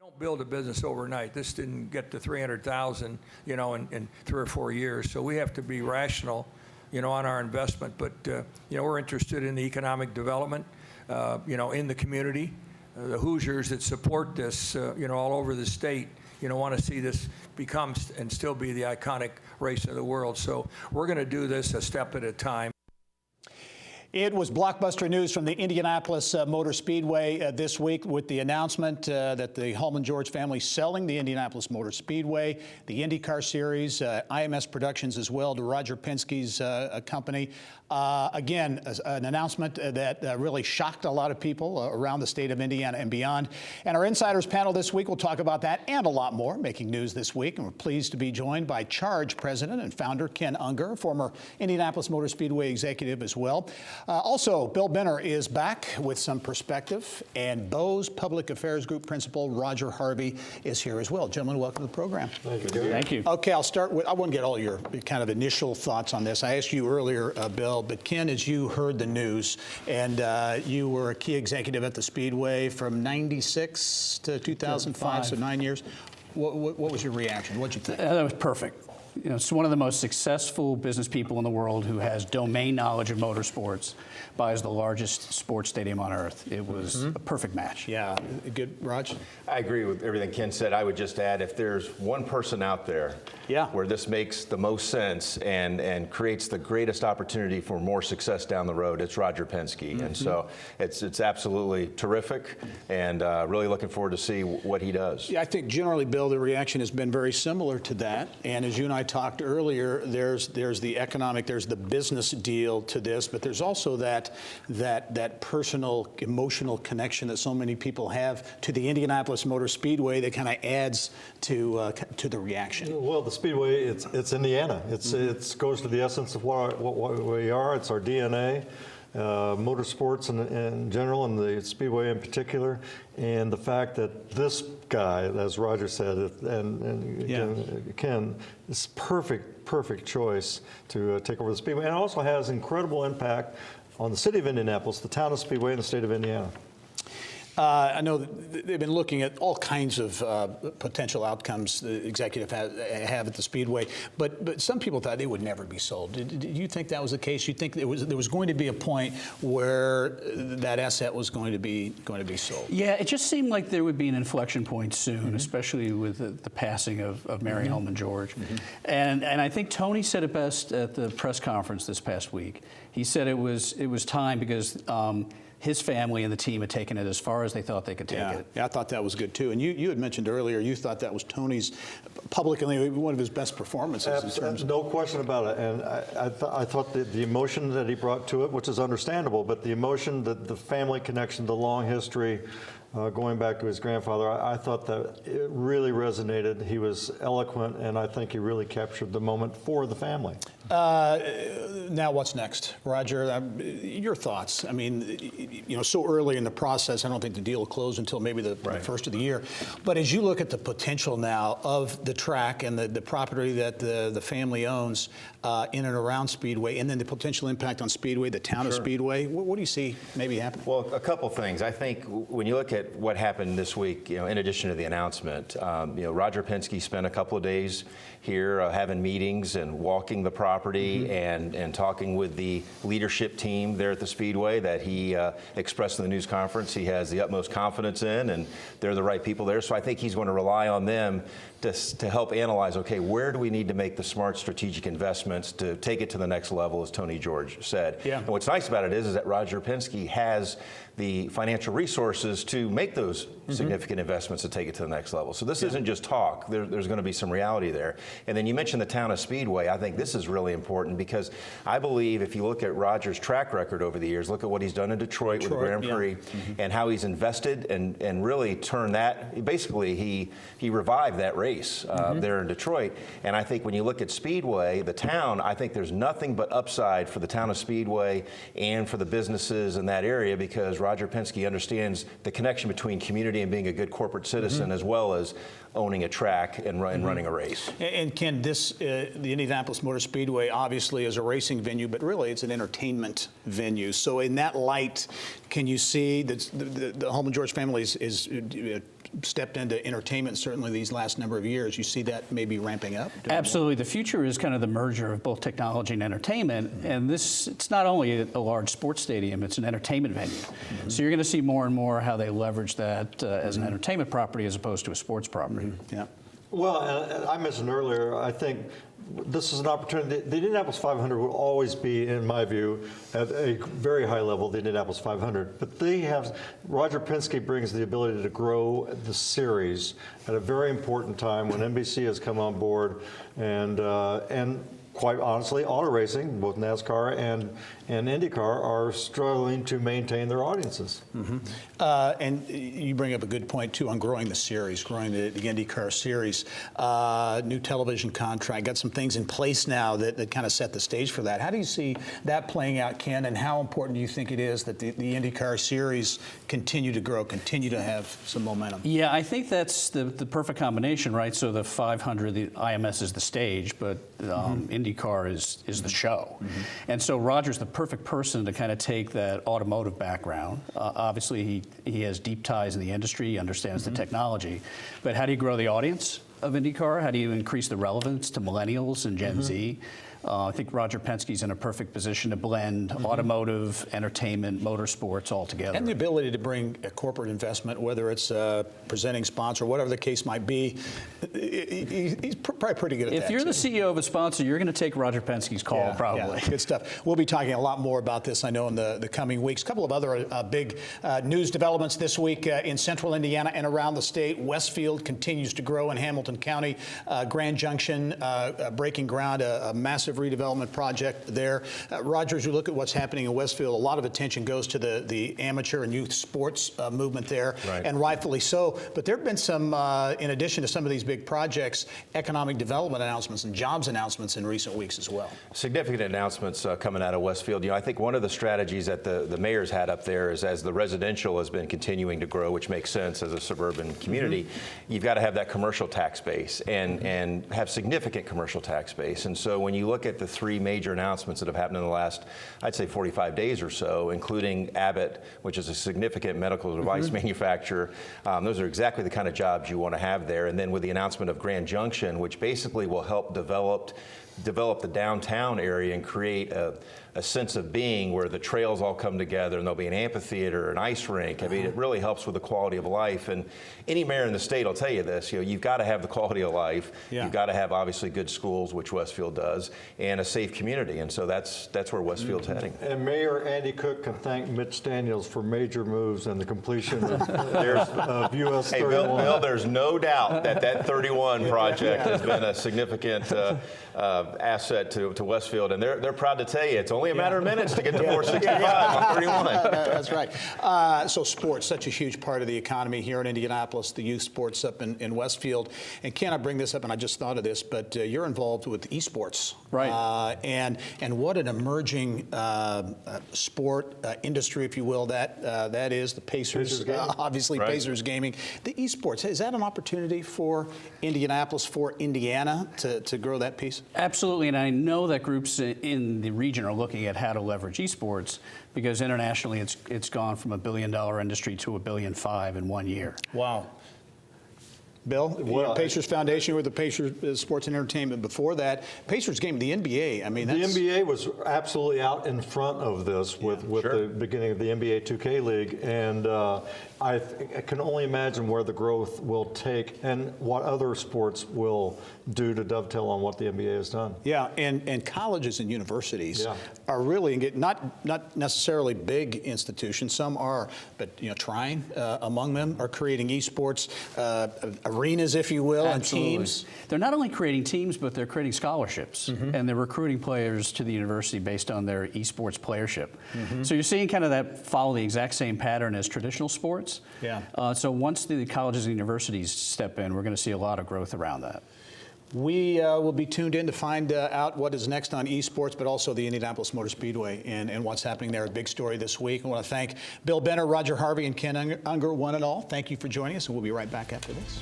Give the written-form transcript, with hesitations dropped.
Don't build a business overnight. This didn't get to 300,000, in 3 or 4 years. So we have to be rational, on our investment. But, we're interested in the economic development, in the community. The Hoosiers that support this, all over the state, want to see this become and still be the iconic race of the world. So we're going to do this a step at a time. It was blockbuster news from the Indianapolis Motor Speedway this week with the announcement that the Hallman-George family selling the Indianapolis Motor Speedway, the IndyCar Series, IMS Productions as well to Roger Penske's company. Again, an announcement that really shocked a lot of people around the state of Indiana and beyond. And our Insiders panel this week will talk about that and a lot more making news this week. And we're pleased to be joined by Charge President and founder Ken Ungar, former Indianapolis Motor Speedway executive as well. Also, Bill Benner is back with some perspective, and Bose Public Affairs Group Principal Roger Harvey is here as well. Gentlemen, welcome to the program. Thank you. Thank you. Okay, I'll start with, I want to get all your kind of initial thoughts on this. I asked you earlier, Bill, but Ken, as you heard the news, and you were a key executive at the Speedway from 96 to 2005, so 9 years. What was your reaction? What'd you think? That was perfect. It's one of the most successful business people in the world who has domain knowledge of motorsports, buys the largest sports stadium on earth. It was a perfect match. Yeah, good, Raj? I agree with everything Ken said. I would just add, if there's one person out there where this makes the most sense and creates the greatest opportunity for more success down the road, it's Roger Penske. And so it's absolutely terrific, and really looking forward to see what he does. Yeah, I think generally, Bill, the reaction has been very similar to that. And as you and I talked earlier, there's the economic, there's the business deal to this, but there's also that personal, emotional connection that so many people have to the Indianapolis Motor Speedway that kind of adds to the reaction. Well, the Speedway, it's Indiana. It goes to the essence of what we are. It's our DNA. Motorsports in general, and the Speedway in particular, and the fact that this guy, as Roger said, and Ken, is perfect choice to take over the Speedway, and it also has incredible impact on the city of Indianapolis, the town of Speedway, and the state of Indiana. I know that they've been looking at all kinds of potential outcomes the executive have at the Speedway, but some people thought they would never be sold. Did you think that was the case? You think there was going to be a point where that asset was going to be sold? Yeah, it just seemed like there would be an inflection point soon, especially with the passing of Mary Hallman-George. And I think Tony said it best at the press conference this past week. He said it was time because his family and the team had taken it as far as they thought they could take it. Yeah, I thought that was good too. And you had mentioned earlier you thought that was Tony's publicly one of his best performances. In terms of no question about it. And I thought the emotion that he brought to it, which is understandable, but the emotion, the family connection, the long history, going back to his grandfather, I thought that it really resonated. He was eloquent, and I think he really captured the moment for the family. Now what's next? Roger, your thoughts. I mean, so early in the process, I don't think the deal will close until maybe the first of the year. But as you look at the potential now of the track and the property that the family owns in and around Speedway, and then the potential impact on Speedway, the town of Speedway, what do you see maybe happening? Well, a couple things. I think when you look at what happened this week, in addition to the announcement, Roger Penske spent a couple of days here having meetings and walking the property and talking with the leadership team there at the Speedway that he expressed in the news conference he has the utmost confidence in, and they're the right people there. So I think he's going to rely on them to help analyze, okay, where do we need to make the smart strategic investments to take it to the next level, as Tony George said. Yeah. And what's nice about it is that Roger Penske has the financial resources to make those significant investments to take it to the next level. So this isn't just talk. There's going to be some reality there. And then you mentioned the town of Speedway. I think this is really important because I believe if you look at Roger's track record over the years, look at what he's done in Detroit with the Grand Prix and how he's invested and really turned that. Basically, he revived that race there in Detroit. And I think when you look at Speedway, the town, I think there's nothing but upside for the town of Speedway and for the businesses in that area because Roger Penske understands the connection between community and being a good corporate citizen as well as owning a track and running a race. And Ken, the Indianapolis Motor Speedway obviously is a racing venue, but really it's an entertainment venue. So in that light, can you see that the Hallman-George family is stepped into entertainment certainly these last number of years. You see that maybe ramping up? Absolutely. The future is kind of the merger of both technology and entertainment. And it's not only a large sports stadium, it's an entertainment venue. So you're going to see more and more how they leverage that as an entertainment property as opposed to a sports property. Yeah. Well, and I mentioned earlier, I think this is an opportunity. The Indianapolis 500 will always be, in my view, at a very high level, the Indianapolis 500. But Roger Penske brings the ability to grow the series at a very important time when NBC has come on board and quite honestly, auto racing, both NASCAR and IndyCar, are struggling to maintain their audiences. And you bring up a good point, too, on growing the series, growing the IndyCar series. New television contract, got some things in place now that kind of set the stage for that. How do you see that playing out, Ken, and how important do you think it is that the IndyCar series continue to grow, continue to have some momentum? Yeah, I think that's the perfect combination, right? So the 500, the IMS is the stage, but IndyCar is the show. And so Roger's the perfect person to kind of take that automotive background. Obviously, he has deep ties in the industry, he understands the technology, but how do you grow the audience of IndyCar? How do you increase the relevance to millennials and Gen Z? I think Roger Penske's in a perfect position to blend automotive, entertainment, motorsports all together. And the ability to bring a corporate investment, whether it's a presenting sponsor, whatever the case might be, he's probably pretty good at that. If you're the CEO of a sponsor, you're going to take Roger Penske's call, probably. Yeah, good stuff. We'll be talking a lot more about this, I know, in the coming weeks. A couple of other big news developments this week in central Indiana and around the state. Westfield continues to grow in Hamilton County. Grand Junction breaking ground, a massive redevelopment project there. Roger, as you look at what's happening in Westfield, a lot of attention goes to the amateur and youth sports movement there, and rightfully so. But there have been some, in addition to some of these big projects, economic development announcements and jobs announcements in recent weeks as well. Significant announcements coming out of Westfield. You know, I think one of the strategies that the mayor's had up there is, as the residential has been continuing to grow, which makes sense as a suburban community, you've got to have that commercial tax base and have significant commercial tax base. And so when you look at the three major announcements that have happened in the last, I'd say 45 days or so, including Abbott, which is a significant medical device manufacturer, those are exactly the kind of jobs you want to have there. And then with the announcement of Grand Junction, which basically will help develop the downtown area and create a sense of being where the trails all come together, and there'll be an amphitheater, an ice rink. I mean, it really helps with the quality of life. And any mayor in the state will tell you this, you know, you've got to have the quality of life. You've got to have obviously good schools, which Westfield does, and a safe community. And so that's where Westfield's heading. And Mayor Andy Cook can thank Mitch Daniels for major moves and the completion of US 31. Hey, Bill, there's no doubt that 31 project has been a significant asset to Westfield, and they're proud to tell you it's only a matter of minutes to get to 465 on 31. That's right. So sports, such a huge part of the economy here in Indianapolis, the youth sports up in Westfield. And Ken, I bring this up, and I just thought of this, but you're involved with eSports. Right. And what an emerging sport industry, if you will, that is. The Pacers obviously Right. Pacers gaming. The eSports, is that an opportunity for Indianapolis, for Indiana to grow that piece? Absolutely, and I know that groups in the region are looking at how to leverage esports, because internationally it's gone from $1 billion industry to $1.5 billion in 1 year. Wow. Bill, Well, Pacers Foundation with the Pacers Sports and Entertainment. Before that, Pacers game, the NBA. I mean, The that's... NBA was absolutely out in front of this with the beginning of the NBA 2K League, and I can only imagine where the growth will take and what other sports will do to dovetail on what the NBA has done. Yeah, and colleges and universities are really not necessarily big institutions. Some are, but trying among them are creating esports arenas, if you will, Absolutely. and teams. They're not only creating teams, but they're creating scholarships, and they're recruiting players to the university based on their esports playership. So you're seeing kind of that follow the exact same pattern as traditional sports. Yeah. So once the colleges and universities step in, we're going to see a lot of growth around that. We will be tuned in to find out what is next on esports, but also the Indianapolis Motor Speedway and what's happening there. A big story this week. I want to thank Bill Benner, Roger Harvey, and Ken Ungar, one and all. Thank you for joining us, and we'll be right back after this.